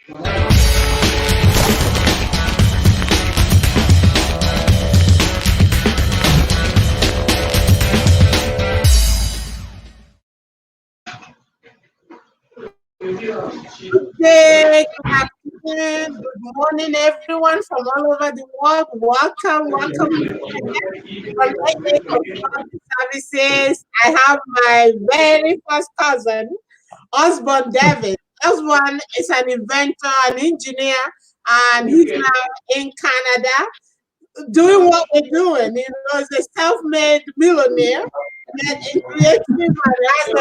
Good afternoon, good morning, everyone from all over the world. Welcome from Consulting Services. I have my very first cousin, Osborne David. Osborne is an inventor, an engineer, and he's now in Canada doing what we're doing. You know, he's a self-made millionaire and creative and has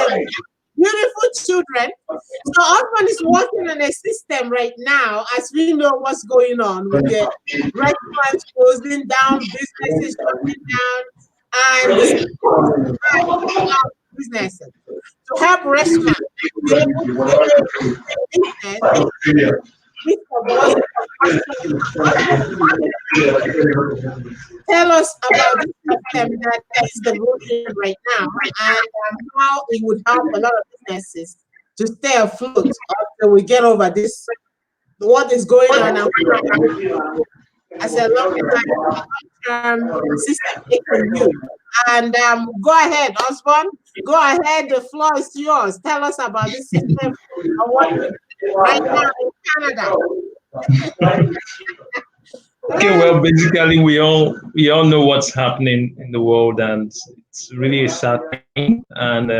beautiful children. So Osborne is working on a system right now, as we know what's going on with the restaurants closing down, businesses shutting down, and businesses to help restaurants be able to business. Tell us about this system that is developing right now and how it would help a lot of businesses to stay afloat after we get over this, what is going on as a long-term system it can use. And go ahead, Osborne. Go ahead. The floor is yours. Tell us about this system and what right now in Canada. Okay, well, basically, we all know what's happening in the world, and it's really a sad thing, and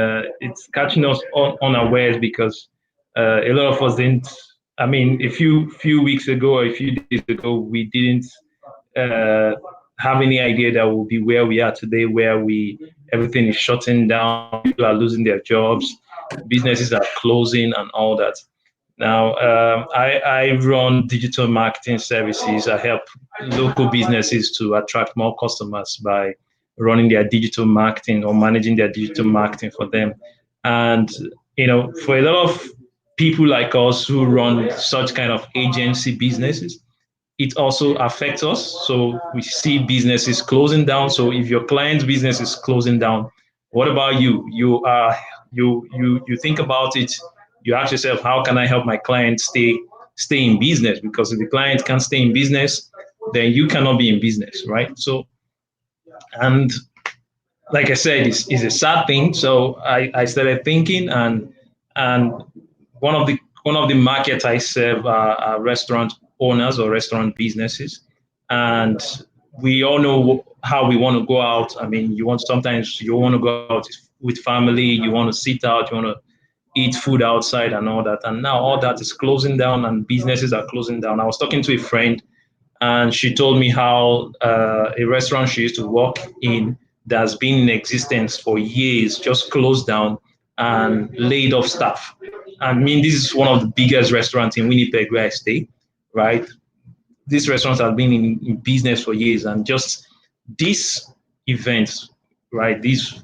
it's catching us unawares because a lot of us didn't. I mean, a few weeks ago or a few days ago, we didn't have any idea that we'll be where we are today, where everything is shutting down, people are losing their jobs, businesses are closing, and all that. Now, I run digital marketing services. I help local businesses to attract more customers by running their digital marketing or managing their digital marketing for them. And, you know, for a lot of people like us who run such kind of agency businesses, it also affects us. So we see businesses closing down. So if your client's business is closing down, what about you? You think about it. You ask yourself, how can I help my client stay in business? Because if the client can't stay in business, then you cannot be in business, right? So, and like I said, it's a sad thing. So I started thinking, and one of the markets I serve are restaurant owners or restaurant businesses, and we all know how we want to go out. I mean, sometimes you want to go out with family, you want to sit out, you want to eat food outside and all that. And now all that is closing down and businesses are closing down. I was talking to a friend and she told me how a restaurant she used to work in that's been in existence for years just closed down and laid off staff. I mean, this is one of the biggest restaurants in Winnipeg where I stay, right? These restaurants have been in business for years, and just this event, right? This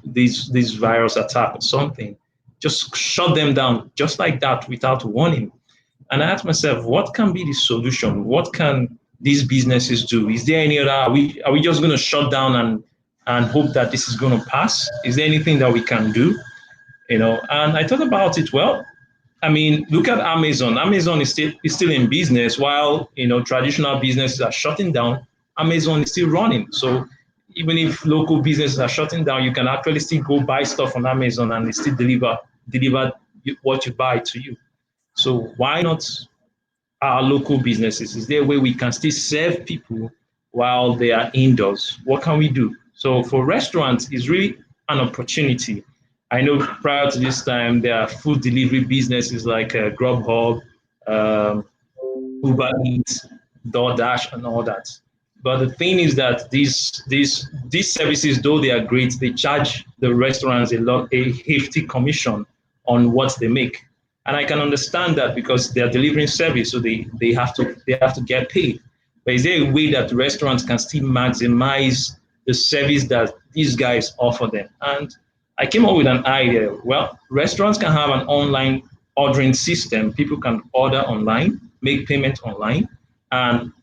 virus attack or something just shut them down just like that without warning. And I asked myself, what can be the solution? What can these businesses do? Is there any other? Are we just going to shut down and hope that this is going to pass? Is there anything that we can do? You know, and I thought about it. Well, I mean, look at Amazon. Amazon is still in business while, you know, traditional businesses are shutting down. Amazon is still running. So even if local businesses are shutting down, you can actually still go buy stuff on Amazon and they still deliver what you buy to you. So why not our local businesses? Is there a way we can still serve people while they are indoors? What can we do? So for restaurants, it's really an opportunity. I know prior to this time, there are food delivery businesses like Grubhub, Uber Eats, DoorDash, and all that. But the thing is that these services, though they are great, they charge the restaurants a hefty commission on what they make. And I can understand that because they are delivering service, so they have to get paid. But is there a way that restaurants can still maximize the service that these guys offer them? And I came up with an idea. Well, restaurants can have an online ordering system. People can order online, make payment online, and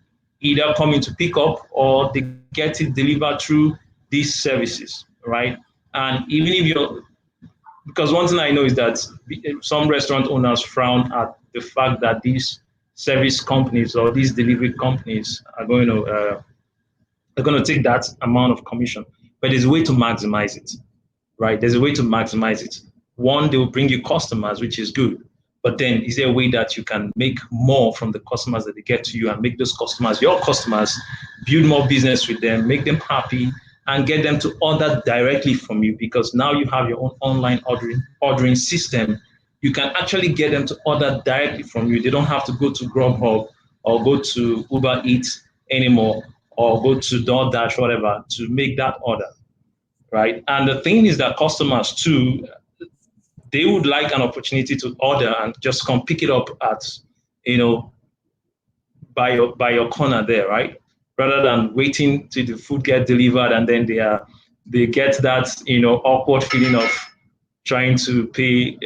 either come in to pick up or they get it delivered through these services, right? And even if you're, because one thing I know is that some restaurant owners frown at the fact that these service companies or these delivery companies are going to take that amount of commission. But there's a way to maximize it, right? There's a way to maximize it. One, they will bring you customers, which is good. But then is there a way that you can make more from the customers that they get to you and make those customers your customers, build more business with them, make them happy, and get them to order directly from you? Because now you have your own online ordering system. You can actually get them to order directly from you. They don't have to go to Grubhub or go to Uber Eats anymore or go to DoorDash, whatever, to make that order, right? And the thing is that customers too, they would like an opportunity to order and just come pick it up at, by your corner there, right? Rather than waiting till the food get delivered and then they get that awkward feeling of trying to pay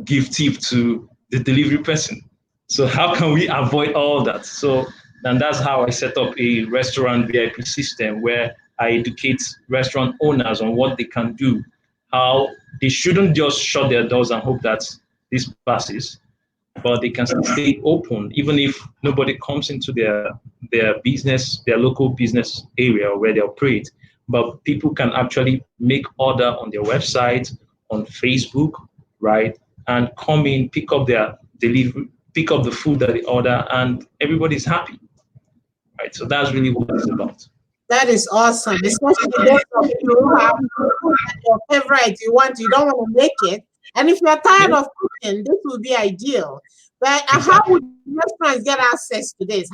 give tip to the delivery person. So how can we avoid all that? So and that's how I set up a restaurant VIP system where I educate restaurant owners on what they can do, how they shouldn't just shut their doors and hope that this passes, but they can stay open even if nobody comes into their business, their local business area where they operate. But people can actually make order on their website, on Facebook, right? And come in, pick up their delivery, pick up the food that they order, and everybody's happy, right? So that's really what it's about. That is awesome, especially those of you who have your favorite you don't want to make it. And if you're tired Yeah, of cooking, this would be ideal. But how exactly. would restaurants get access to this?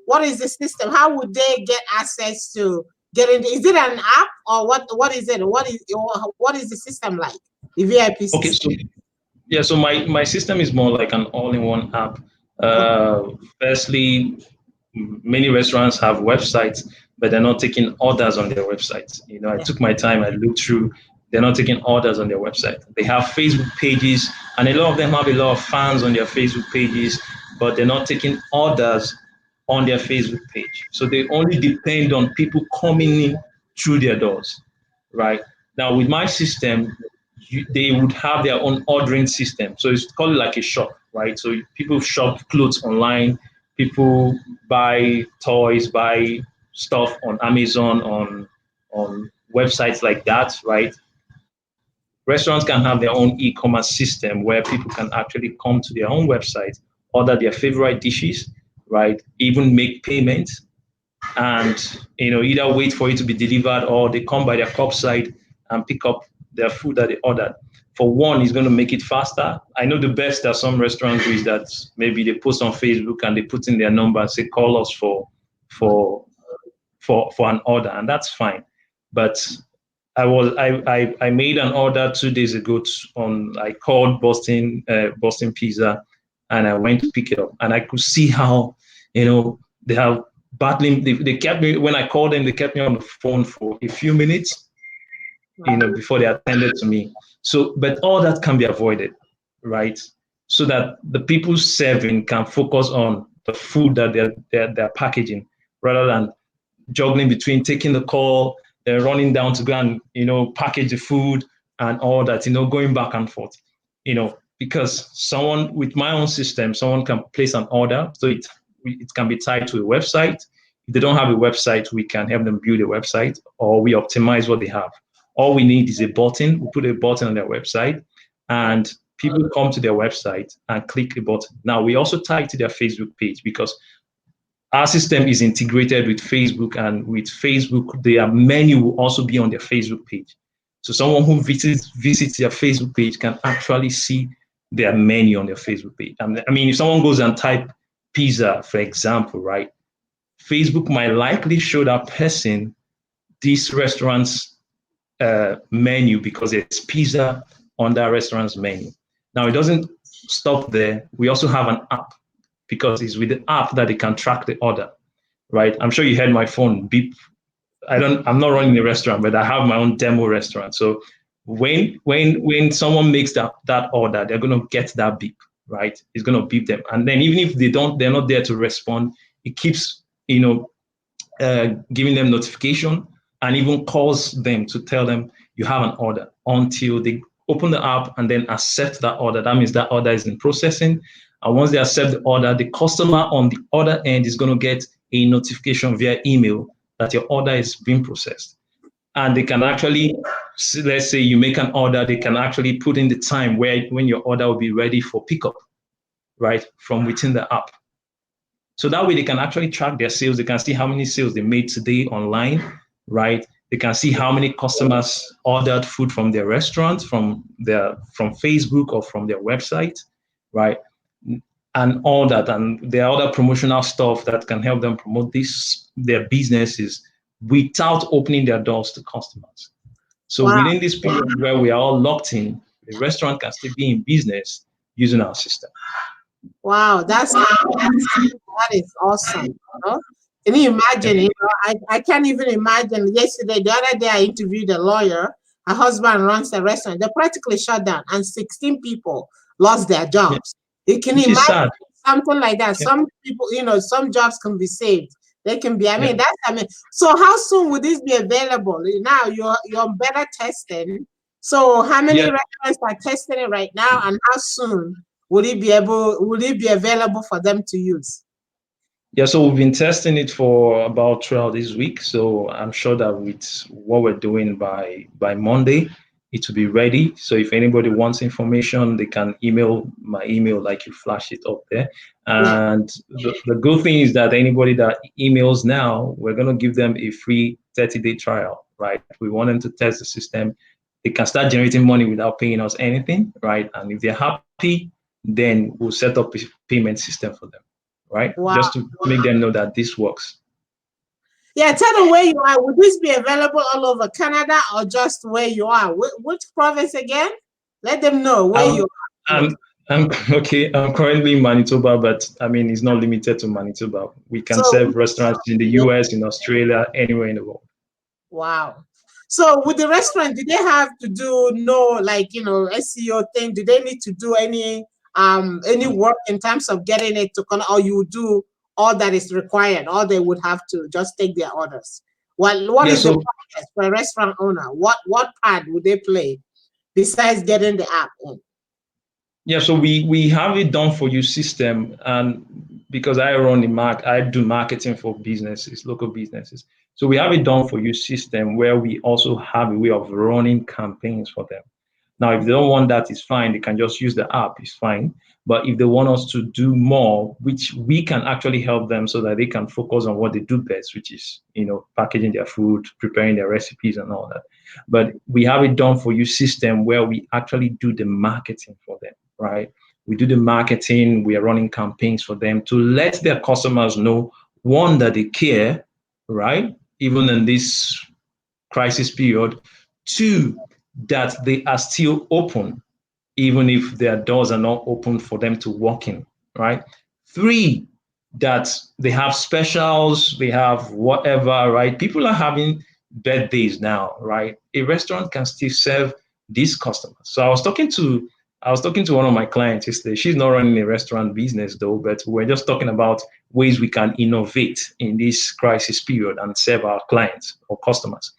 What is the system? How would they get access to getting? Is it an app or what? What is it? What is the system like? The VIP Okay, system. so yeah, so my system is more like an all-in-one app. Okay. Firstly, many restaurants have websites, but they're not taking orders on their websites. I Yeah. took my time, I looked through, they're not taking orders on their website. They have Facebook pages, and a lot of them have a lot of fans on their Facebook pages, but they're not taking orders on their Facebook page. So they only depend on people coming in through their doors, right? Now, with my system, they would have their own ordering system. So it's called like a shop, right? So people shop clothes online, people buy toys, buy stuff on Amazon, on websites like that, right? Restaurants can have their own e-commerce system where people can actually come to their own website, order their favorite dishes, right? Even make payments and either wait for it to be delivered or they come by their curbside and pick up their food that they ordered. For one, it's going to make it faster. I know the best that some restaurants do is that maybe they post on Facebook and they put in their number and say call us for for an order, and that's fine. But I made an order 2 days ago I called Boston Pizza, and I went to pick it up, and I could see how they have battling. They kept me when I called them. They kept me on the phone for a few minutes, before they attended to me. So, but all that can be avoided, right? So that the people serving can focus on the food that they're packaging, rather than juggling between taking the call, they're running down to go and package the food and all that, going back and forth, because someone with my own system, someone can place an order, so it can be tied to a website. If they don't have a website, we can help them build a website, or we optimize what they have. All we need is a button. We put a button on their website, and people come to their website and click a button. Now we also tie it to their Facebook page, because our system is integrated with Facebook, and with Facebook, their menu will also be on their Facebook page. So someone who visits their Facebook page can actually see their menu on their Facebook page. I mean, if someone goes and type pizza, for example, right, Facebook might likely show that person this restaurant's menu because it's pizza on that restaurant's menu. Now, it doesn't stop there. We also have an app, because it's with the app that they can track the order, right? I'm sure you heard my phone beep. I'm not running a restaurant, but I have my own demo restaurant. So when someone makes that order, they're gonna get that beep, right? It's gonna beep them. And then even if they're not there to respond, it keeps, giving them notification and even calls them to tell them you have an order until they open the app and then accept that order. That means that order is in processing. And once they accept the order, the customer on the other end is going to get a notification via email that your order is being processed. And they can actually, let's say you make an order, they can actually put in the time when your order will be ready for pickup, right, from within the app. So that way they can actually track their sales. They can see how many sales they made today online, right? They can see how many customers ordered food from their restaurant, from Facebook or from their website, right? And all that. And there are other promotional stuff that can help them promote their businesses without opening their doors to customers. So Wow. within this period where we are all locked in, the restaurant can still be in business using our system. Wow, that is awesome. You know? Can you imagine? You know, I can't even imagine. Yesterday, the other day, I interviewed a lawyer. Her husband runs a restaurant. They practically shut down, and 16 people lost their jobs. You can Which is imagine sad. something like that. Yeah. Some people, you know, some jobs can be saved. They can be. Yeah. I mean. So how soon would this be available? Now you're better testing. So how many Yeah. restaurants are testing it right now, and how soon would it be available for them to use? Yeah, so we've been testing it for about throughout this week. So I'm sure that with what we're doing by Monday, it will be ready. So if anybody wants information, they can email my email like you flash it up there. Yeah. And the good thing is that anybody that emails now, we're going to give them a free 30-day trial, right? We want them to test the system. They can start generating money without paying us anything, right? And if they're happy, then we'll set up a payment system for them, right? Wow. Just to make them know that this works. Yeah, tell them where you are. Would this be available all over Canada or just where you are? Which province again? Let them know where you are. I'm okay. I'm currently in Manitoba, but I mean, it's not limited to Manitoba. We can So, serve restaurants in the US, in Australia, anywhere in the world. wow. So with the restaurant, do they have to do like, you know, SEO thing? Do they need to do any work in terms of getting it to connect, or you do all that is required, or they would have to just take their orders? Well, what is the process for a restaurant owner? What part would they play besides getting the app in? Yeah, so we have it done for you system, and because I do marketing for businesses, local businesses. So we have it done for you system where we also have a way of running campaigns for them. Now, if they don't want that, it's fine. They can just use the app, it's fine. But if they want us to do more, which we can actually help them so that they can focus on what they do best, which is, you know, packaging their food, preparing their recipes and all that. But we have it done for you system where we actually do the marketing for them, right? We do the marketing, we are running campaigns for them to let their customers know, one, that they care, right? Even in this crisis period. Two, that they are still open, even if their doors are not open for them to walk in, right? Three, that they have specials, they have whatever, right? People are having birthdays now, right? A restaurant can still serve these customers. So I was talking to one of my clients yesterday. She's not running a restaurant business though, but we're just talking about ways we can innovate in this crisis period and serve our clients or customers.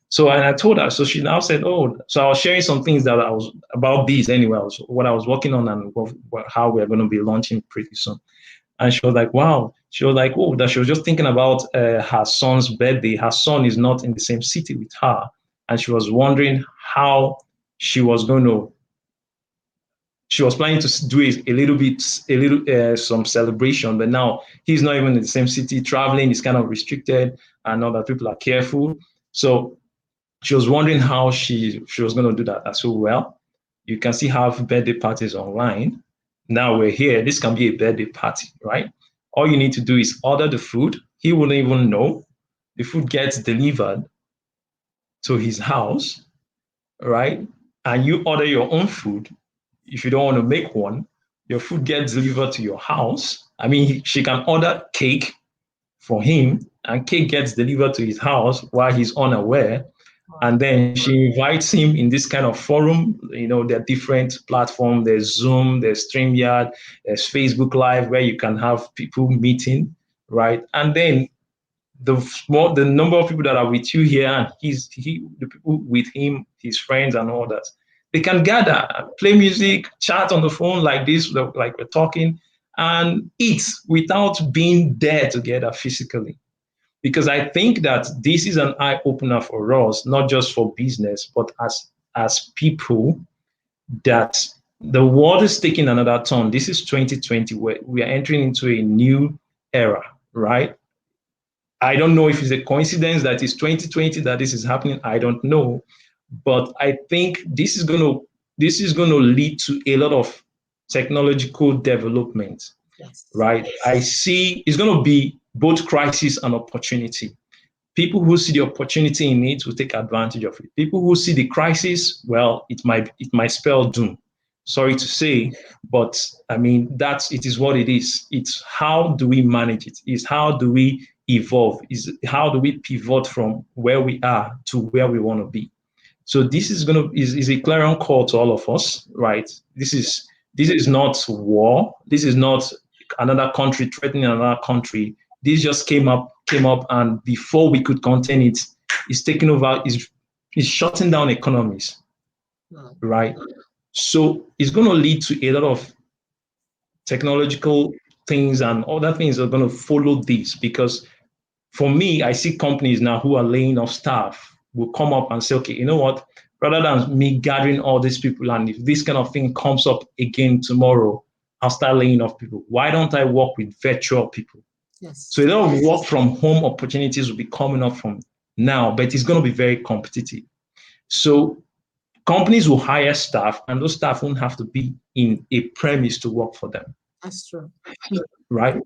So, and I told her, so she now said, oh, so I was sharing some things that I was about these anyway, what I was working on and how we're going to be launching pretty soon. And she was like, wow. She was like, oh, that she was just thinking about her son's birthday. Her son is not in the same city with her. And she was wondering how she was going to, she was planning to do some celebration, but now he's not even in the same city. Traveling is kind of restricted. I know that people are careful. So she was wondering how she was going to do that. I said, well, you can see have birthday parties online. Now we're here. This can be a birthday party, right? All you need to do is order the food. He wouldn't even know. The food gets delivered to his house, right? And you order your own food. If you don't want to make one, your food gets delivered to your house. I mean, she can order cake for him, and cake gets delivered to his house while he's unaware. And then she invites him in this kind of forum. You know, there are different platforms. There's Zoom, there's StreamYard, there's Facebook Live, where you can have people meeting, right? And then the number of people that are with you here, and the people with him, his friends and all that, They can gather, play music, chat on the phone like this, like we're talking, and eat without being there together physically. Because I think that this is an eye opener for us, not just for business, but as people, that the world is taking another turn. This is 2020, where we are entering into a new era, right? I don't know if it's a coincidence that it's 2020 that this is happening. I don't know, but I think this is going to lead to a lot of technological development, Yes. right? I see it's going to be both crisis and opportunity. People who see the opportunity in it will take advantage of it. People who see the crisis, well, it might spell doom. Sorry to say, but I mean it is what it is. It's how do we manage it? Is how do we evolve? Is how do we pivot from where we are to where we want to be? So this is a clarion call to all of us, right? This is not war. This is not another country threatening another country. This just came up, and before we could contain it, it's taking over. Is shutting down economies, right? So it's going to lead to a lot of technological things and other things are going to follow this, because for me, I see companies now who are laying off staff will come up and say, okay, you know what? Rather than me gathering all these people, and if this kind of thing comes up again tomorrow, I'll start laying off people. Why don't I work with virtual people? Yes. So a lot of work from home opportunities will be coming up from now, but it's going to be very competitive. So companies will hire staff, and those staff won't have to be in a premise to work for them. That's true. Right?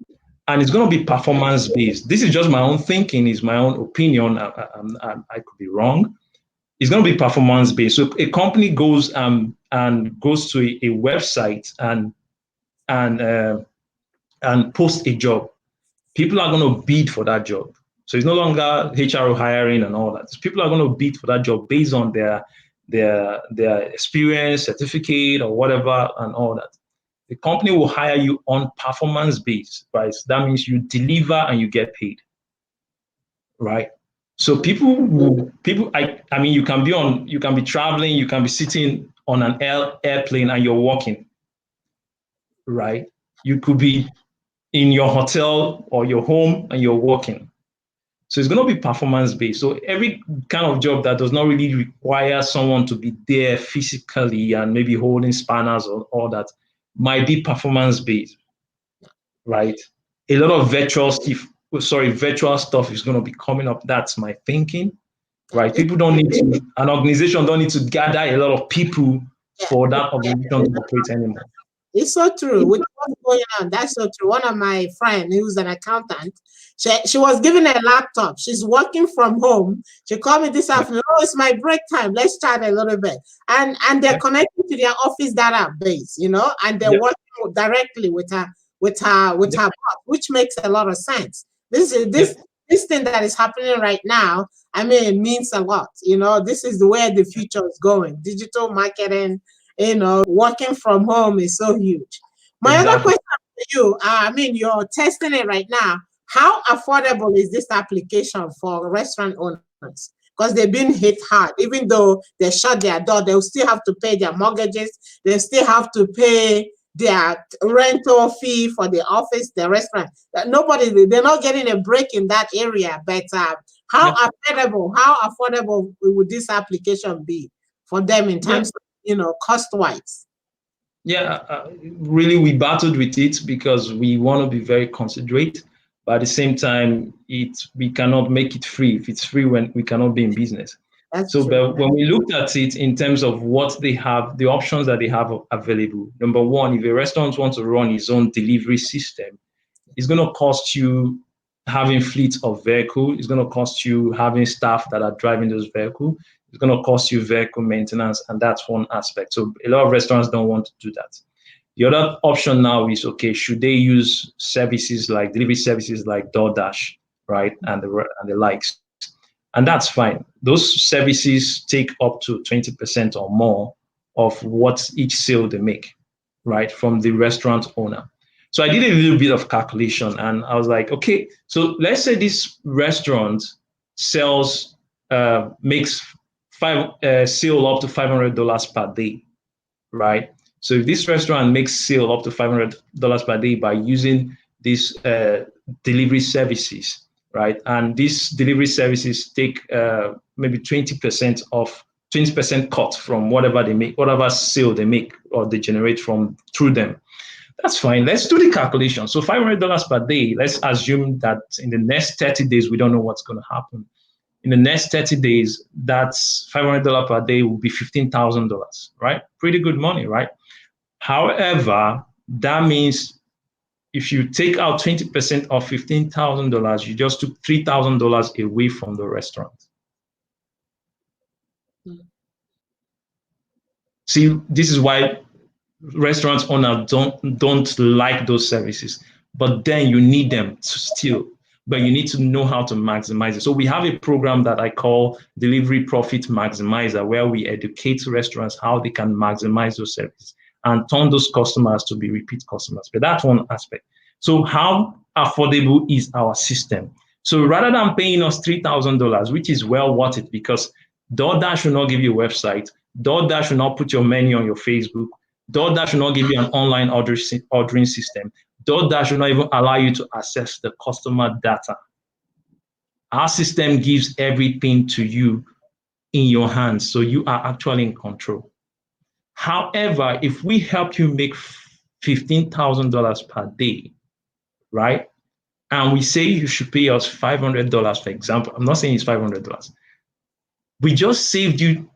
And it's going to be performance based. This is just my own thinking, is my own opinion. I could be wrong. It's going to be performance based. So a company goes and goes to a website and post a job. People are going to bid for that job. So it's no longer HR hiring and all that. People are going to bid for that job based on their experience, certificate, or whatever, and all that. The company will hire you on performance based, right? That means you deliver and you get paid, right? So I mean, you can be traveling, you can be sitting on an airplane and you're working, right? You could be in your hotel or your home and you're working. So it's going to be performance based. So every kind of job that does not really require someone to be there physically and maybe holding spanners or all that might be performance based, right? A lot of virtual stuff is going to be coming up. That's my thinking, right? An organization don't need to gather a lot of people for that organization to operate anymore. It's so true. With what's going on, that's so true. One of my friends, who's an accountant, she was given a laptop. She's working from home. She called me this afternoon. Oh, it's my break time. Let's chat a little bit. And they're connected to their office database, and they're working directly with her boss, which makes a lot of sense. This thing that is happening right now, I mean, it means a lot. This is where the future is going. Digital marketing, working from home is so huge. My other question to you, I mean, you're testing it right now. How affordable is this application for restaurant owners? Because they've been hit hard. Even though they shut their door, they'll still have to pay their mortgages. They still have to pay their rental fee for the office, the restaurant. They're not getting a break in that area. But how affordable would this application be for them in terms of, cost-wise? Really, we battled with it because we want to be very considerate, but at the same time, we cannot make it free. If it's free, when we cannot be in business. But when we looked at it in terms of what they have, the options that they have available, number one, if a restaurant wants to run its own delivery system, it's going to cost you having fleets of vehicles. It's going to cost you having staff that are driving those vehicles. It's going to cost you vehicle maintenance, and that's one aspect. So a lot of restaurants don't want to do that. The other option now is, okay, should they use delivery services like DoorDash, right, and the likes? And that's fine. Those services take up to 20% or more of what each sale they make, right, from the restaurant owner. So I did a little bit of calculation, and I was like, okay, so let's say this restaurant makes sale up to $500 per day. right? So if this restaurant makes sale up to $500 per day by using these delivery services, right? And these delivery services take maybe 20% of 20% cut from whatever they make, whatever sale they make or they generate from through them. That's fine. Let's do the calculation. So $500 per day. Let's assume that in the next 30 days, we don't know what's going to happen. In the next 30 days, that's $500 per day will be $15,000, right? Pretty good money, right? However, that means if you take out 20% of $15,000, you just took $3,000 away from the restaurant. See, this is why restaurant owners don't like those services, but then you need them to still, but you need to know how to maximize it. So we have a program that I call Delivery Profit Maximizer, where we educate restaurants how they can maximize those services and turn those customers to be repeat customers. But that's one aspect. So how affordable is our system? So rather than paying us $3,000, which is well worth it, because DoorDash will not give you a website, DoorDash will not put your menu on your Facebook, DoorDash will not give you an online ordering system, DoorDash will not even allow you to access the customer data. Our system gives everything to you in your hands, so you are actually in control. However, if we help you make $15,000 per day, right? And we say you should pay us $500, for example. I'm not saying it's $500. We just saved you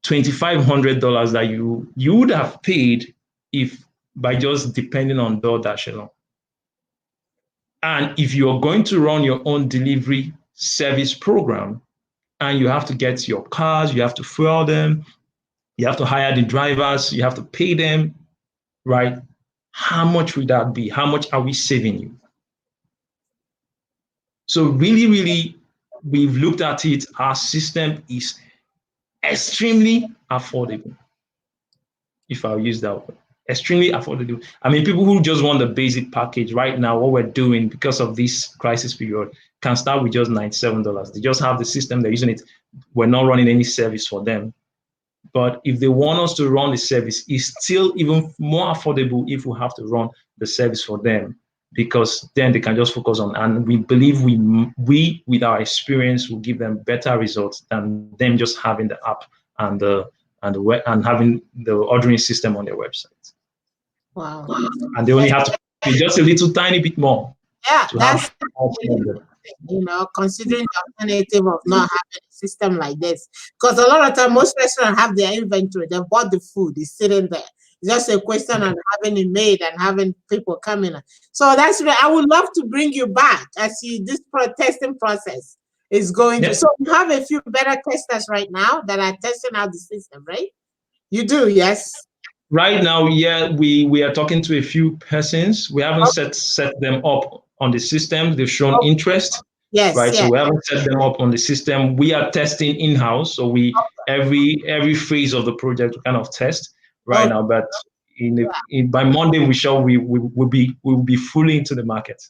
$2,500 that you would have paid if by just depending on DoorDash alone. And if you're going to run your own delivery service program and you have to get your cars, you have to fuel them, you have to hire the drivers, you have to pay them, right? How much would that be? How much are we saving you? So really, really, we've looked at it. Our system is extremely affordable, if I'll use that word. Extremely affordable. I mean, people who just want the basic package right now, what we're doing because of this crisis period can start with just $97. They just have the system, they're using it. We're not running any service for them. But if they want us to run the service, it's still even more affordable if we have to run the service for them, because then they can just focus on, and we believe we with our experience will give them better results than them just having the app and having the ordering system on their website. Wow. And they only have to pay just a little tiny bit more. Yeah, that's considering the alternative of not having a system like this. Because a lot of time most restaurants have their inventory, they bought the food, it's sitting there. It's just a question of having it made and having people come in. So that's right. I would love to bring you back as this testing process is going to. So you have a few beta testers right now that are testing out the system, right? You do, yes? Right now, yeah, we are talking to a few persons. We haven't set them up on the system. They've shown interest. Yes. Right. Yes. So we haven't set them up on the system. We are testing in-house. So we every phase of the project we kind of test right now. But by Monday we'll be fully into the market.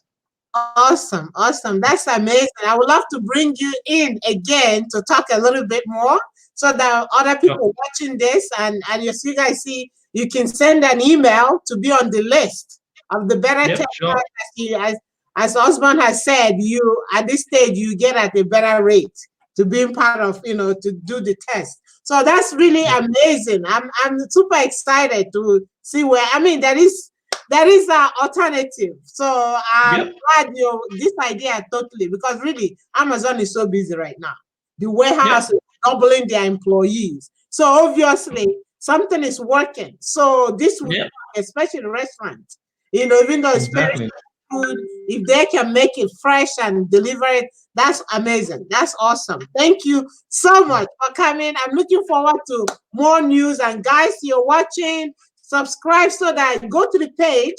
Awesome. That's amazing. I would love to bring you in again to talk a little bit more so that other people watching this and as you guys see, you can send an email to be on the list of the better testers. As Osborne has said, you at this stage you get at a better rate to being part of, to do the test. So that's really amazing. I'm super excited to see where, there is an alternative. So I'm glad this idea totally, because really Amazon is so busy right now. The warehouse is doubling their employees. So obviously something is working. So this will work, especially the restaurants. Even though it's very food, if they can make it fresh and deliver it, that's amazing. That's awesome. Thank you so much for coming. I'm looking forward to more news. And guys, you're watching, subscribe so that go to the page.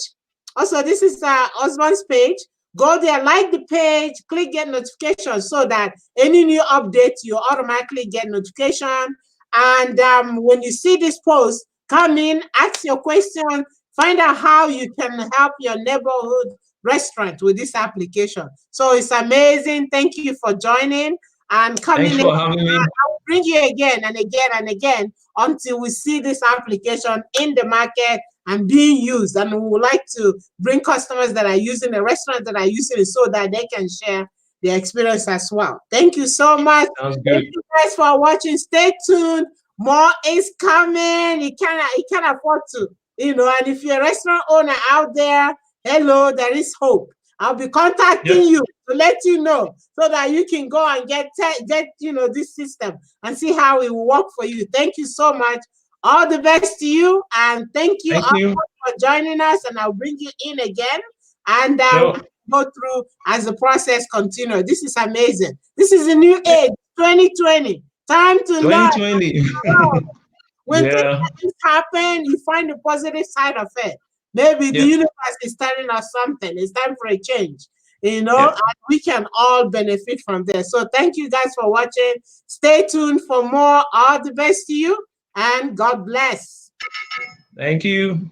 Also, this is Osborne's page. Go there, like the page, click get notifications so that any new update, you automatically get notification. And when you see this post, come in, ask your question, find out how you can help your neighborhood restaurant with this application. So it's amazing. Thank you for joining. and coming Thanks in. for having me. I'll bring you again and again and again until we see this application in the market and being used. And we would like to bring customers that are using the restaurant that are using it so that they can share their experience as well. Thank you so much. Sounds good. Thank you guys for watching. Stay tuned. More is coming. You can afford to, you know, and if you're a restaurant owner out there, hello, there is hope. I'll be contacting you to let you know so that you can go and get you know, this system and see how it will work for you. Thank you so much. All the best to you, and thank you all for joining us. And I'll bring you in again, and go through as the process continues. This is amazing. This is a new age, 2020. Time to 2020. learn. When things happen, you find the positive side of it. Maybe the universe is telling us something. It's time for a change, you know, and we can all benefit from this. So thank you guys for watching. Stay tuned for more. All the best to you, and God bless. Thank you.